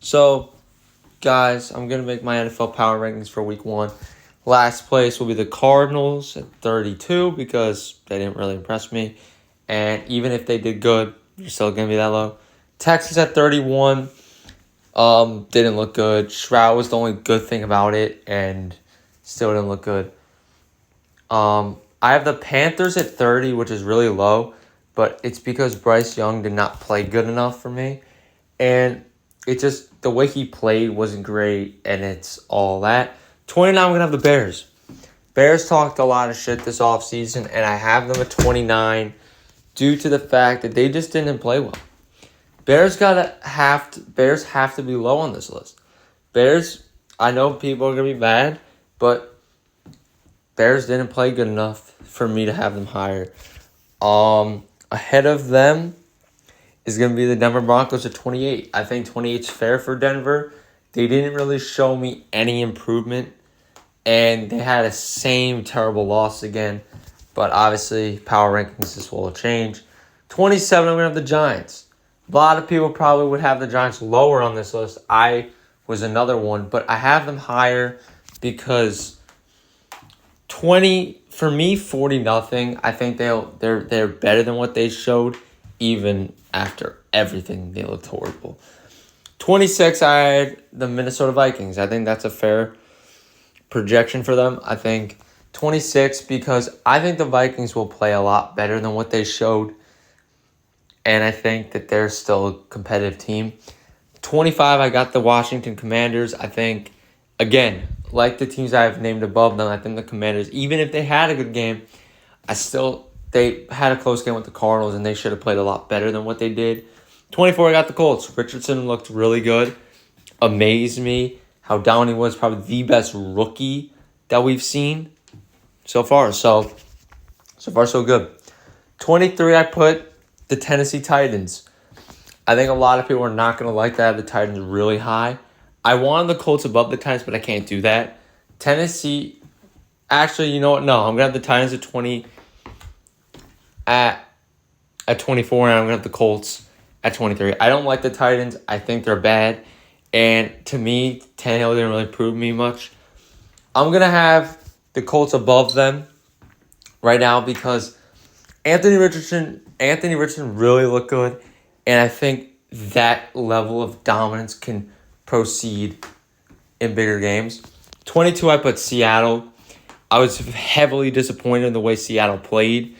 So, guys, I'm going to make my NFL power rankings for week 1. Last place will be the Cardinals at 32 because they didn't really impress me. And even if they did good, they're still going to be that low. Texans at 31 didn't look good. Stroud was the only good thing about it and still didn't look good. I have the Panthers at 30, which is really low, but it's because Bryce Young did not play good enough for me. And it just, the way he played wasn't great, and it's all that. 29, I'm going to have the Bears. Bears talked a lot of shit this offseason, and I have them at 29 due to the fact that they just didn't play well. Bears have to be low on this list. Bears, I know people are going to be mad, but Bears didn't play good enough for me to have them higher. Ahead of them is going to be the Denver Broncos at 28. I think 28 is fair for Denver. They didn't really show me any improvement, and they had a same terrible loss again. But obviously, power rankings, this will change. 27, I'm going to have the Giants. A lot of people probably would have the Giants lower on this list. I was another one, but I have them higher because 40-0. I think they're better than what they showed, even after everything. They looked horrible. 26, I had the Minnesota Vikings. I think that's a fair projection for them. I think 26 because I think the Vikings will play a lot better than what they showed. And I think that they're still a competitive team. 25, I got the Washington Commanders. I think, again, like the teams I've named above them, I think the Commanders, even if they had a good game, they had a close game with the Cardinals, and they should have played a lot better than what they did. 24, I got the Colts. Richardson looked really good. Amazed me how down he was. Probably the best rookie that we've seen so far. So far, so good. 23, I put the Tennessee Titans. I think a lot of people are not going to like that. The Titans really high. I wanted the Colts above the Titans, but I can't do that. Tennessee, actually, you know what? No, I'm going to have the Titans at 20 at 24, and I'm going to have the Colts at 23. I don't like the Titans. I think they're bad. And to me, Tannehill didn't really prove me much. I'm going to have the Colts above them right now because Anthony Richardson really looked good. And I think that level of dominance can proceed in bigger games. 22, I put Seattle. I was heavily disappointed in the way Seattle played.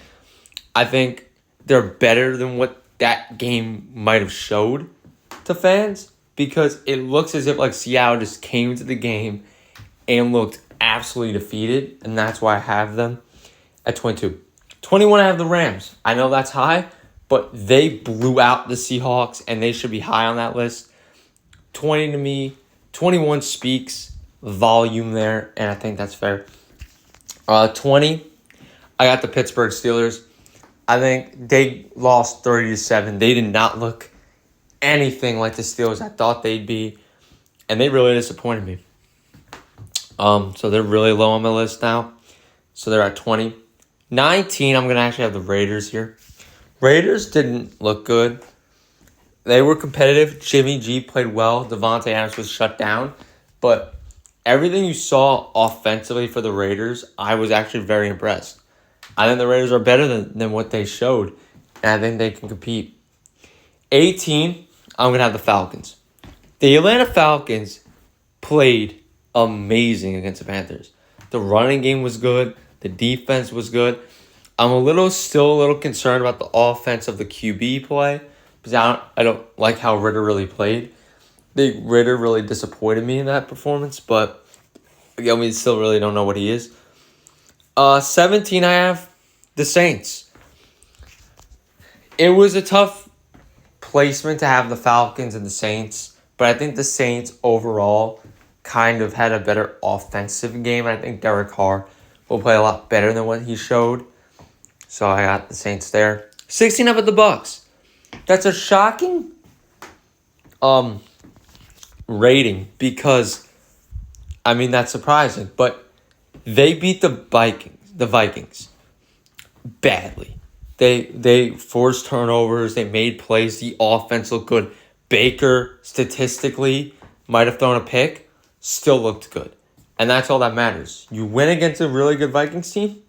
I think they're better than what that game might have showed to fans because it looks as if like Seattle just came to the game and looked absolutely defeated, and that's why I have them at 22. 21, I have the Rams. I know that's high, but they blew out the Seahawks, and they should be high on that list. 20 to me, 21 speaks volume there, and I think that's fair. 20, I got the Pittsburgh Steelers. I think they lost 30-7. They did not look anything like the Steelers I thought they'd be, and they really disappointed me. So they're really low on my list now. So they're at 20. 19, I'm going to actually have the Raiders here. Raiders didn't look good. They were competitive. Jimmy G played well. Devontae Adams was shut down. But everything you saw offensively for the Raiders, I was actually very impressed. I think the Raiders are better than what they showed. And I think they can compete. 18, I'm going to have the Falcons. The Atlanta Falcons played amazing against the Panthers. The running game was good. The defense was good. I'm still a little concerned about the offense of the QB play because I don't like how Ritter really played. Ritter really disappointed me in that performance, but we still really don't know what he is. 17, I have the Saints. It was a tough placement to have the Falcons and the Saints, but I think the Saints overall kind of had a better offensive game. I think Derek Carr will play a lot better than what he showed. So I got the Saints there. 16 up at the Bucks. That's a shocking rating because, that's surprising. But they beat the Vikings badly. They forced turnovers. They made plays. The offense looked good. Baker statistically might have thrown a pick, still looked good. And that's all that matters. You win against a really good Vikings team,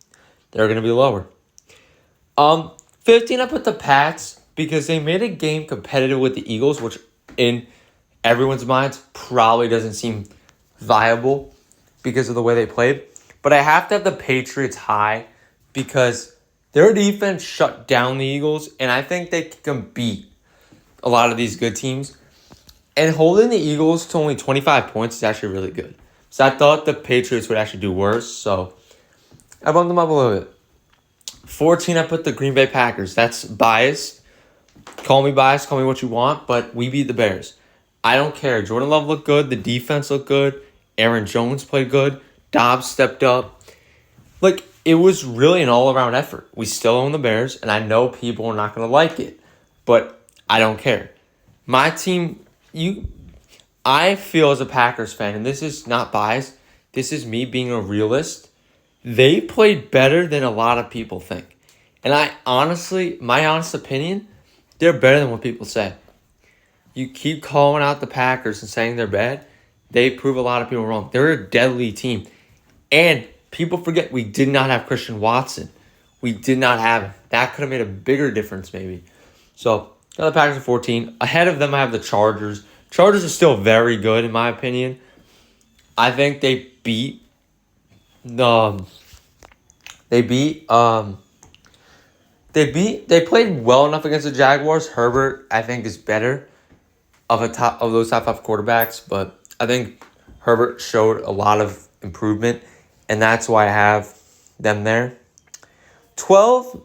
they're going to be lower. 15, I put the Pats because they made a game competitive with the Eagles, which in everyone's minds probably doesn't seem viable because of the way they played. But I have to have the Patriots high because their defense shut down the Eagles, and I think they can beat a lot of these good teams. And holding the Eagles to only 25 points is actually really good. So I thought the Patriots would actually do worse, so I bumped them up a little bit. 14, I put the Green Bay Packers. That's biased. Call me biased, call me what you want, but we beat the Bears. I don't care. Jordan Love looked good. The defense looked good. Aaron Jones played good. Dobbs stepped up. It was really an all-around effort. We still own the Bears, and I know people are not going to like it, but I don't care. My team, I feel as a Packers fan, and this is not biased, this is me being a realist, they played better than a lot of people think. And my honest opinion, they're better than what people say. You keep calling out the Packers and saying they're bad, they prove a lot of people wrong. They're a deadly team. And people forget we did not have Christian Watson. We did not have him. That could have made a bigger difference maybe. So, got the Packers at 14. Ahead of them, I have the Chargers. Chargers are still very good in my opinion. I think they beat they played well enough against the Jaguars. Herbert, I think, is better of those top 5 quarterbacks, but I think Herbert showed a lot of improvement, and that's why I have them there. 12,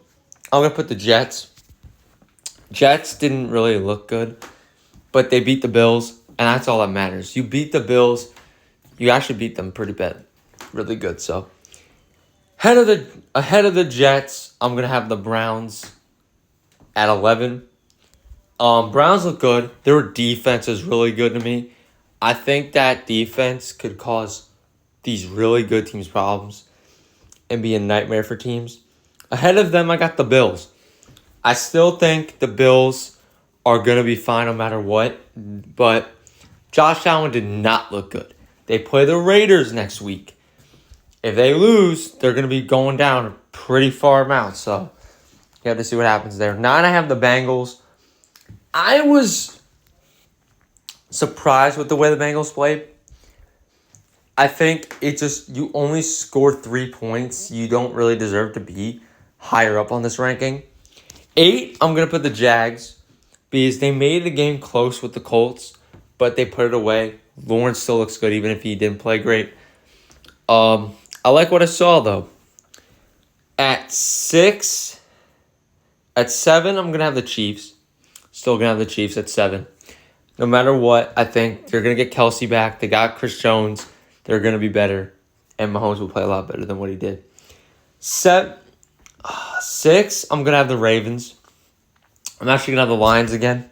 I'm going to put the Jets. Jets didn't really look good, but they beat the Bills, and that's all that matters. You beat the Bills, you actually beat them pretty bad. Really good, so. Ahead of the Jets, I'm going to have the Browns at 11. Browns look good. Their defense is really good to me. I think that defense could cause these really good teams problems and be a nightmare for teams. Ahead of them, I got the Bills. I still think the Bills are going to be fine no matter what, but Josh Allen did not look good. They play the Raiders next week. If they lose, they're going to be going down a pretty far amount, so you have to see what happens there. 9, I have the Bengals. I was surprised with the way the Bengals played. I think you only score 3 points. You don't really deserve to be higher up on this ranking. 8, I'm going to put the Jags because they made the game close with the Colts, but they put it away. Lawrence still looks good even if he didn't play great. I like what I saw, though. At 7, I'm going to have the Chiefs. Still going to have the Chiefs at 7. No matter what, I think they're going to get Kelsey back. They got Chris Jones. They're going to be better. And Mahomes will play a lot better than what he did. 6, I'm going to have the Ravens. I'm actually going to have the Lions again.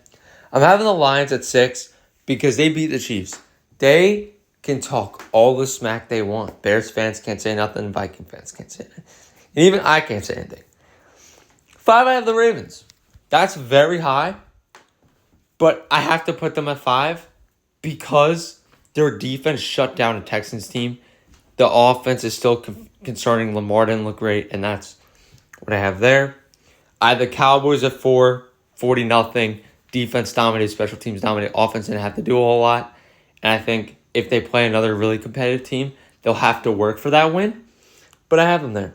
I'm having the Lions at 6 because they beat the Chiefs. They can talk all the smack they want. Bears fans can't say nothing. Viking fans can't say anything. And even I can't say anything. 5, I have the Ravens. That's very high. But I have to put them at 5 because their defense shut down a Texans team. The offense is still concerning. Lamar didn't look great, and that's what I have there. I have the Cowboys at 4, 40-0. Defense dominated, special teams dominated. Offense didn't have to do a whole lot. And I think if they play another really competitive team, they'll have to work for that win. But I have them there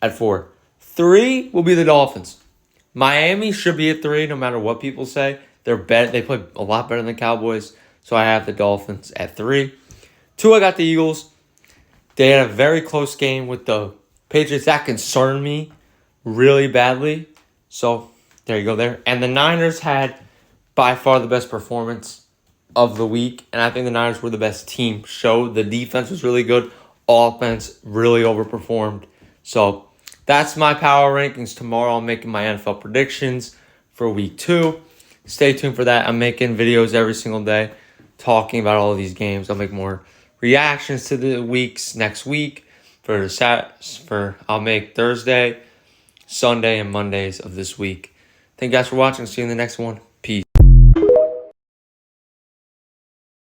at 4. 3 will be the Dolphins. Miami should be at 3 no matter what people say. They're better. They play a lot better than the Cowboys. So I have the Dolphins at 3. 2, I got the Eagles. They had a very close game with the Patriots. That concerned me really badly. So there you go there. And the Niners had by far the best performance of the week. And I think the Niners were the best team. The defense was really good. Offense really overperformed. So that's my power rankings. Tomorrow I'm making my NFL predictions for week 2. Stay tuned for that. I'm making videos every single day talking about all of these games. I'll make more reactions to the weeks next week. I'll make Thursday, Sunday, and Mondays of this week. Thank you guys for watching. See you in the next one.